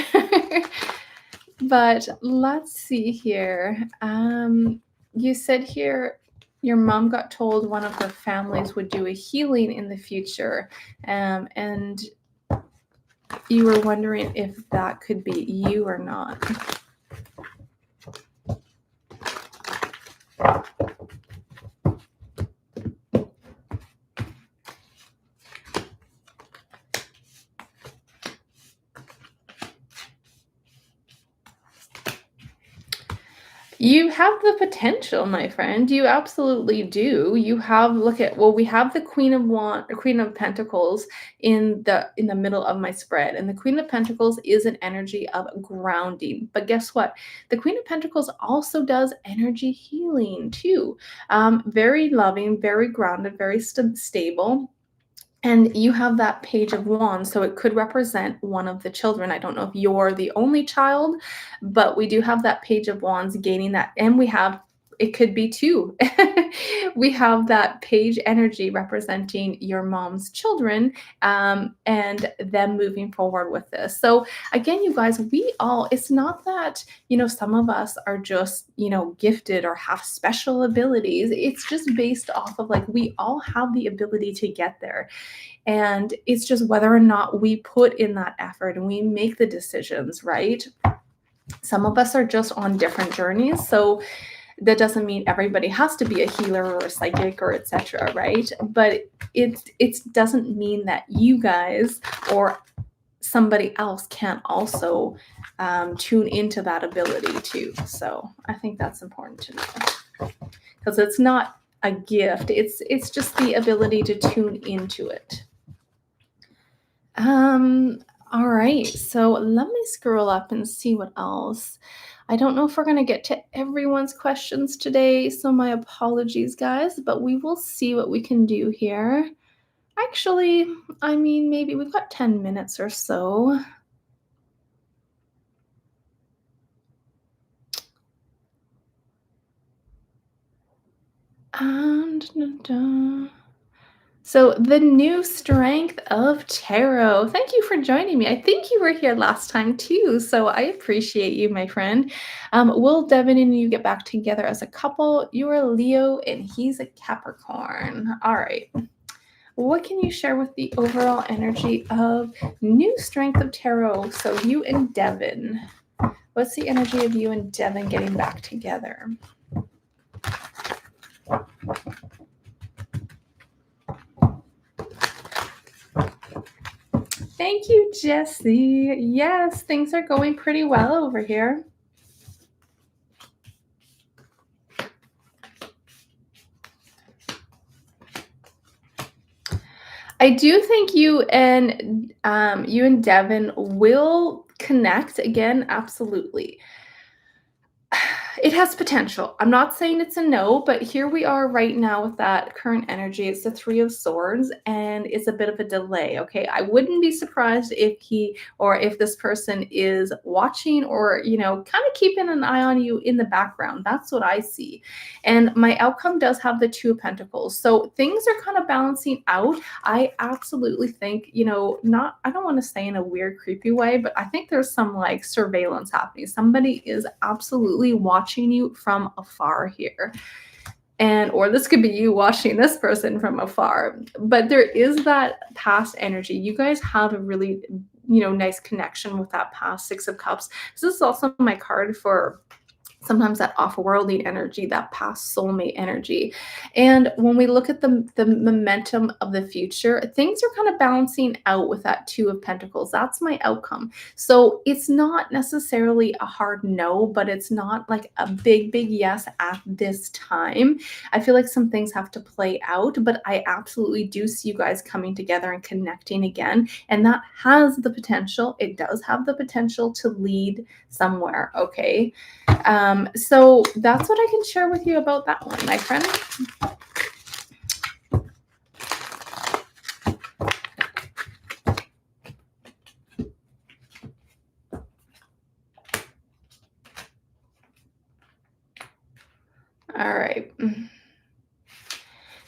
But let's see here. You said here your mom got told one of her families would do a healing in the future, and you were wondering if that could be you or not. You have the potential, my friend. You absolutely do. You have we have the Queen of Pentacles in the middle of my spread. And the Queen of Pentacles is an energy of grounding. But guess what? The Queen of Pentacles also does energy healing too. Very loving, very grounded, very stable. And you have that Page of Wands, so it could represent one of the children. I don't know if you're the only child, but we do have that Page of Wands gaining that, and we have it could be two. We have that page energy representing your mom's children, and them moving forward with this. So again, you guys, we all, it's not that, some of us are just, gifted or have special abilities. It's just based off of like, we all have the ability to get there. And it's just whether or not we put in that effort and we make the decisions, right? Some of us are just on different journeys. So that doesn't mean everybody has to be a healer or a psychic or etc., right? But it doesn't mean that you guys or somebody else can't also tune into that ability too. So I think that's important to know, because it's not a gift. It's just the ability to tune into it. All right, so let me scroll up and see what else. I don't know if we're going to get to everyone's questions today, so my apologies, guys, but we will see what we can do here. Actually, I mean, maybe we've got 10 minutes or so. And so the new strength of tarot. Thank you for joining me. I think you were here last time too, so I appreciate you, my friend. Will Devin and you get back together as a couple? You are Leo and he's a Capricorn. All right. What can you share with the overall energy of new strength of tarot? So you and Devin. What's the energy of you and Devin getting back together? Thank you, Jessie. Yes, things are going pretty well over here. I do think you and Devin will connect again. Absolutely. It has potential. I'm not saying it's a no, but here we are right now with that current energy. It's the Three of Swords and it's a bit of a delay, okay? I wouldn't be surprised if he or if this person is watching or, kind of keeping an eye on you in the background. That's what I see. And my outcome does have the Two of Pentacles. So things are kind of balancing out. I absolutely think, not, I don't want to say in a weird, creepy way, but I think there's some like surveillance happening. Somebody is absolutely watching you from afar here. Or this could be you watching this person from afar. But there is that past energy. You guys have a really, nice connection with that past Six of Cups. This is also my card for sometimes that off-worldly energy, that past soulmate energy. And when we look at the momentum of the future, things are kind of balancing out with that Two of Pentacles. That's my outcome. So it's not necessarily a hard no, but it's not like a big, big yes at this time. I feel like some things have to play out, but I absolutely do see you guys coming together and connecting again. And that has the potential, it does have the potential to lead somewhere, okay? So that's what I can share with you about that one, my friend. All right.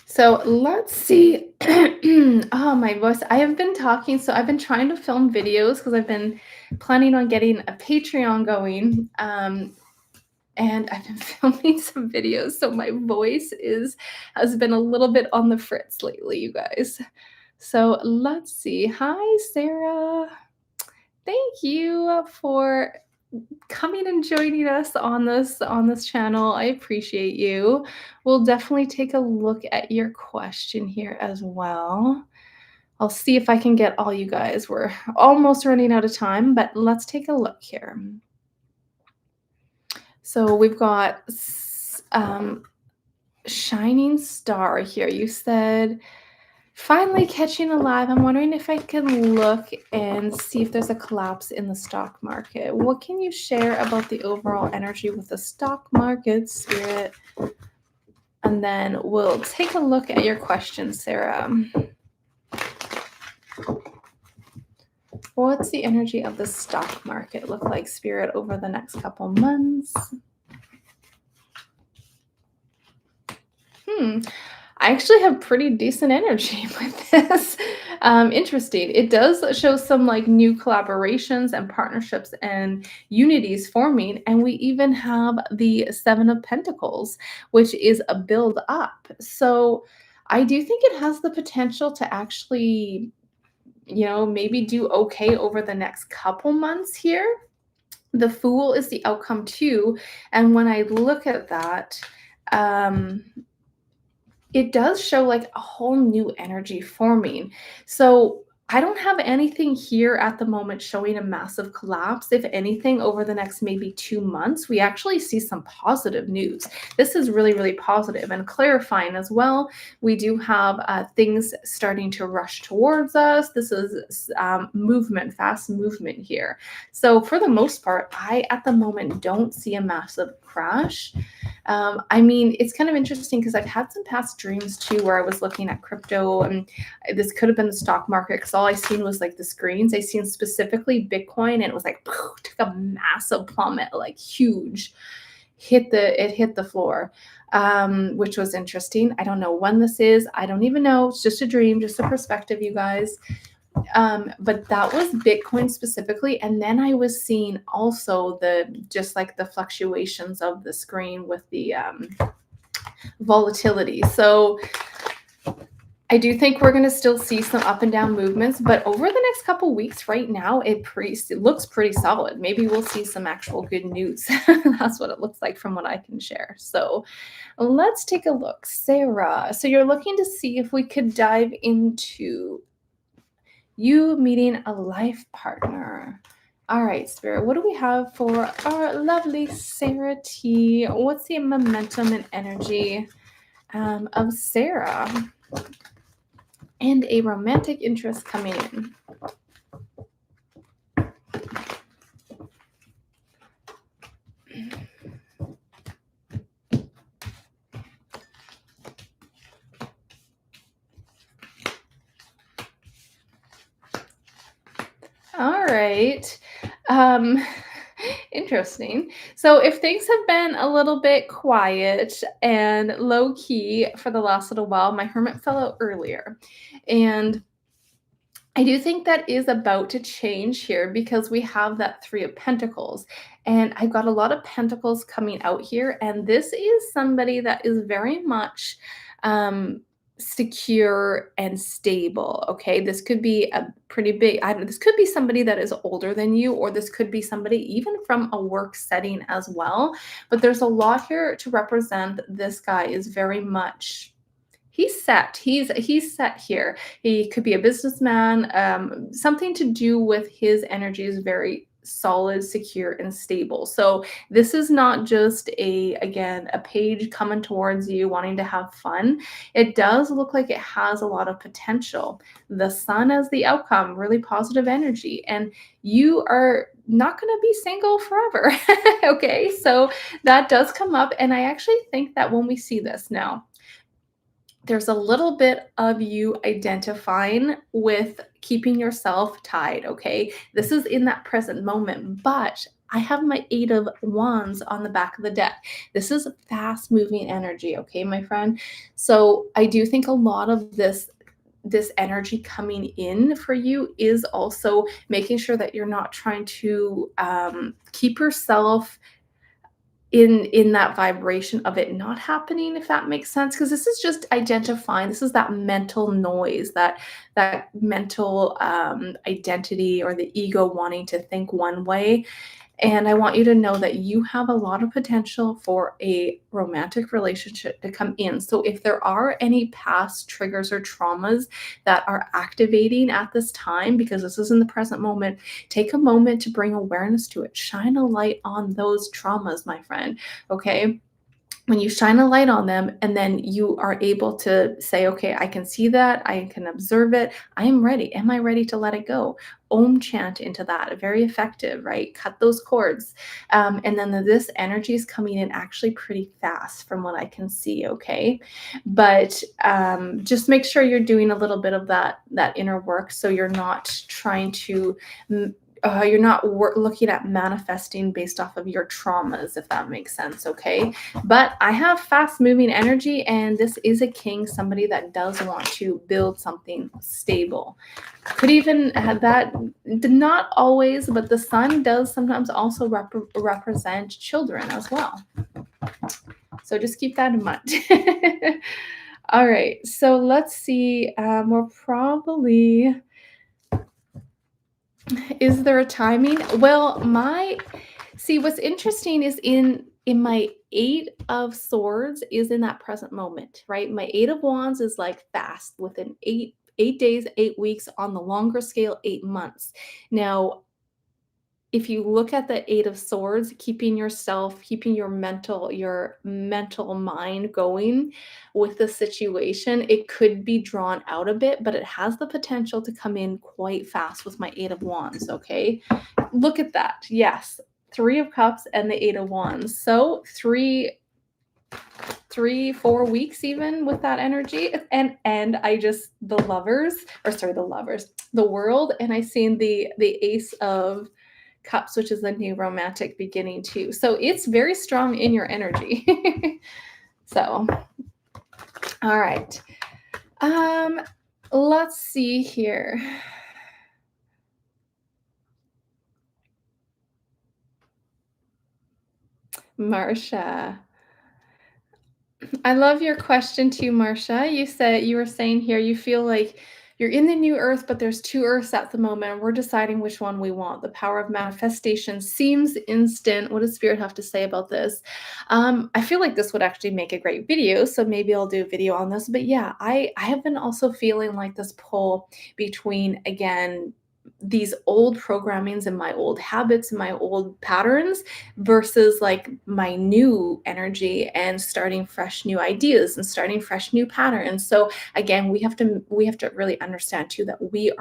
So let's see. Oh, my voice. I have been talking. So I've been trying to film videos because I've been planning on getting a Patreon going. And I've been filming some videos, so my voice has been a little bit on the fritz lately, you guys. So let's see. Hi, Sarah. Thank you for coming and joining us on this channel. I appreciate you. We'll definitely take a look at your question here as well. I'll see if I can get all you guys. We're almost running out of time, but let's take a look here. So we've got Shining Star here. You said, finally catching alive. I'm wondering if I can look and see if there's a collapse in the stock market. What can you share about the overall energy with the stock market, Spirit? And then we'll take a look at your question, Sarah. What's the energy of the stock market look like, Spirit, over the next couple months? Hmm. I actually have pretty decent energy with this. Interesting. It does show some like new collaborations and partnerships and unities forming. And we even have the Seven of Pentacles, which is a build up. So I do think it has the potential to actually, maybe do okay over the next couple months here. The Fool is the outcome too. And when I look at that, um, it does show, like, a whole new energy forming. So, I don't have anything here at the moment showing a massive collapse. If anything, over the next maybe 2 months, we actually see some positive news. This is really, really positive and clarifying as well. We do have, things starting to rush towards us. This is, movement, fast movement here. So, for the most part, I, at the moment, don't see a massive crash. I mean, it's kind of interesting because I've had some past dreams too where I was looking at crypto, and this could have been the stock market because all I seen was like the screens. I seen specifically Bitcoin, and it was like took a massive plummet, like huge, hit the floor, which was interesting. I don't know when this is. I don't even know. It's just a dream, just a perspective, you guys. But that was Bitcoin specifically. And then I was seeing also the just like the fluctuations of the screen with the volatility. So I do think we're going to still see some up and down movements, but over the next couple weeks, right now, it looks pretty solid. Maybe we'll see some actual good news. That's what it looks like from what I can share. So let's take a look. Sarah, so you're looking to see if we could dive into you meeting a life partner. All right, Spirit, what do we have for our lovely Sarah T? What's the momentum and energy of Sarah? And a romantic interest coming in. All right. Interesting. So if things have been a little bit quiet and low key for the last little while, my hermit fell out earlier. And I do think that is about to change here because we have that Three of Pentacles. And I've got a lot of pentacles coming out here. And this is somebody that is very much um, secure and stable. Okay. This could be a pretty big, I don't, this could be somebody that is older than you, or this could be somebody even from a work setting as well. But there's a lot here to represent this guy is very much he's set. He's set here. He could be a businessman. Something to do with his energy is very solid, secure, and stable. So this is not just a page coming towards you wanting to have fun. It does look like it has a lot of potential. The sun as the outcome, really positive energy, and you are not going to be single forever. Okay, so that does come up, and I actually think that when we see this now, there's a little bit of you identifying with keeping yourself tied, okay? This is in that present moment, but I have my Eight of Wands on the back of the deck. This is fast moving energy, okay, my friend? So I do think a lot of this energy coming in for you is also making sure that you're not trying to keep yourself in that vibration of it not happening, if that makes sense, because this is just identifying, this is that mental noise, that mental identity, or the ego wanting to think one way. And I want you to know that you have a lot of potential for a romantic relationship to come in. So if there are any past triggers or traumas that are activating at this time, because this is in the present moment, take a moment to bring awareness to it. Shine a light on those traumas, my friend. Okay. when you shine a light on them and then you are able to say, okay, I can see that, I can observe it, I am ready. Am I ready to let it go? Om chant into that, very effective, right? Cut those cords. And then this energy is coming in actually pretty fast from what I can see, okay? But just make sure you're doing a little bit of that inner work so you're not trying to you're not looking at manifesting based off of your traumas, if that makes sense, okay? But I have fast moving energy, and this is a king, somebody that does want to build something stable. Could even have that, not always, but the sun does sometimes also represent children as well. So just keep that in mind. All right, so let's see. We're probably, is there a timing? Well, see, what's interesting is in my 8 of Swords is in that present moment, right? My 8 of Wands is like fast within 8 days, 8 weeks, on the longer scale, 8 months. Now, if you look at the 8 of Swords, keeping your mental mind going with the situation, it could be drawn out a bit, but it has the potential to come in quite fast with my 8 of Wands, okay? Look at that. Yes. 3 of Cups and the 8 of Wands. So 3, 4 weeks even with that energy. And I just, the World, and I seen the Ace of Cups, which is a new romantic beginning too. So it's very strong in your energy. So, all right. Let's see here. Marsha. I love your question too, Marsha. You were saying here you feel like you're in the new earth, but there's 2 earths at the moment, and we're deciding which one we want. The power of manifestation seems instant. What does Spirit have to say about this? I feel like this would actually make a great video, so maybe I'll do a video on this. But yeah, I have been also feeling like this pull between, again, these old programmings and my old habits and my old patterns versus like my new energy and starting fresh new ideas and starting fresh new patterns. So again, we have to really understand too that we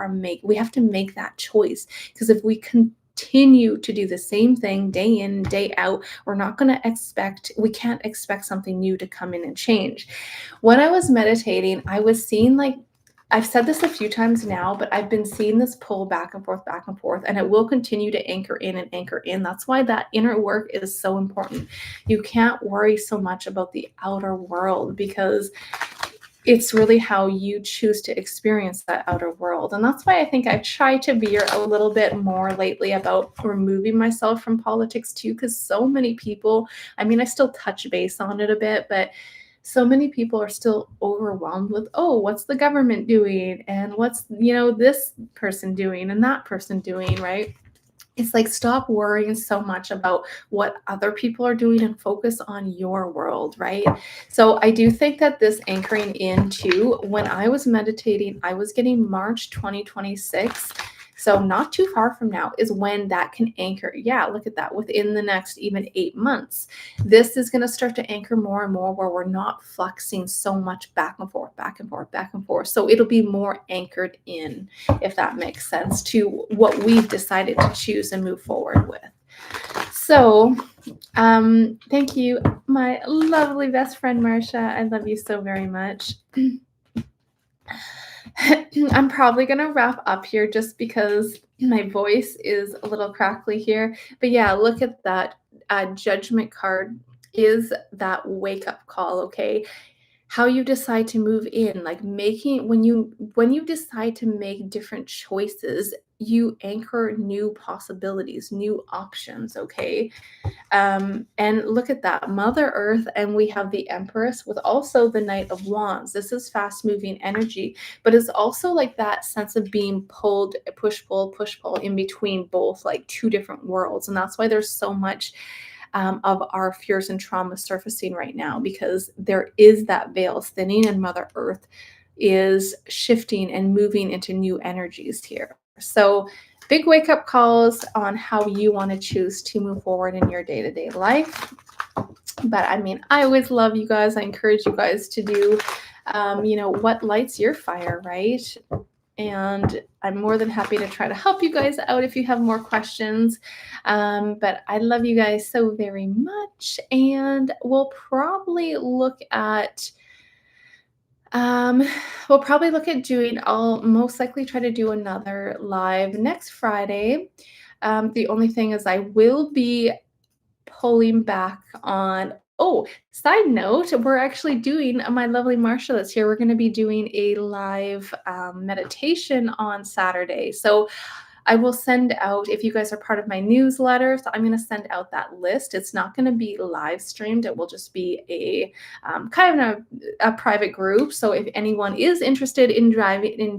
have to make that choice, because if we continue to do the same thing day in, day out, we can't expect something new to come in and change. When I was meditating, I was seeing, like, I've said this a few times now, but I've been seeing this pull back and forth, and it will continue to anchor in and anchor in. That's why that inner work is so important. You can't worry so much about the outer world, because it's really how you choose to experience that outer world. And that's why I think I've tried to be a little bit more lately about removing myself from politics too, because so many people, I mean, I still touch base on it a bit, but so many people are still overwhelmed with, oh, what's the government doing? And what's, this person doing and that person doing, right? It's like, stop worrying so much about what other people are doing and focus on your world, right? So I do think that this anchoring into, when I was meditating, I was getting March 2026. So not too far from now is when that can anchor. Yeah, look at that. Within the next even 8 months, this is going to start to anchor more and more, where we're not fluxing so much back and forth, back and forth, back and forth. So it'll be more anchored in, if that makes sense, to what we've decided to choose and move forward with. So thank you, my lovely best friend, Marsha. I love you so very much. I'm probably going to wrap up here just because my voice is a little crackly here. But yeah, look at that. Judgment card is that wake up call, okay? How you decide to move in, like when you decide to make different choices, you anchor new possibilities, new options, okay? And look at that, Mother Earth, and we have the Empress with also the Knight of Wands. This is fast moving energy, but it's also like that sense of being pulled, push pull in between both, like, 2 different worlds. And that's why there's so much of our fears and trauma surfacing right now, because there is that veil thinning and Mother Earth is shifting and moving into new energies here. So big wake up calls on how you want to choose to move forward in your day-to-day life. But I mean, I always love you guys. I encourage you guys to do, what lights your fire, right? And I'm more than happy to try to help you guys out if you have more questions. But I love you guys so very much. And um, we'll probably look at doing, I'll most likely try to do another live next Friday. The only thing is I will be pulling back on. Oh, side note, we're actually doing, my lovely Marsha that's here, we're going to be doing a live meditation on Saturday. So I will send out, if you guys are part of my newsletter, so I'm going to send out that list. It's not going to be live streamed. It will just be a kind of a private group. So if anyone is interested in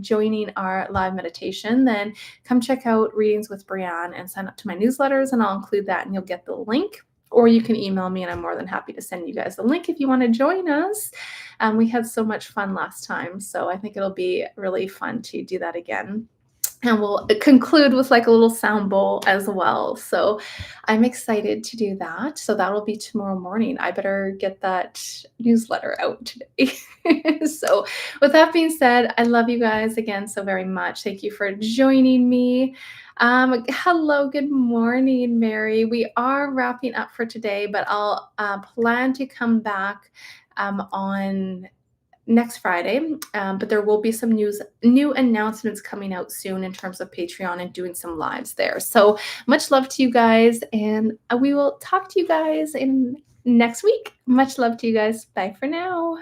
joining our live meditation, then come check out Readings with Breanne and sign up to my newsletters, and I'll include that and you'll get the link. Or you can email me and I'm more than happy to send you guys the link if you want to join us. We had so much fun last time, so I think it'll be really fun to do that again. And we'll conclude with like a little sound bowl as well. So I'm excited to do that. So that'll be tomorrow morning. I better get that newsletter out today. So, with that being said, I love you guys again so very much. Thank you for joining me. Hello, good morning, Mary. We are wrapping up for today, but I'll plan to come back on next Friday. But there will be some new announcements coming out soon in terms of Patreon and doing some lives there. So much love to you guys, and we will talk to you guys in next week. Much love to you guys. Bye for now.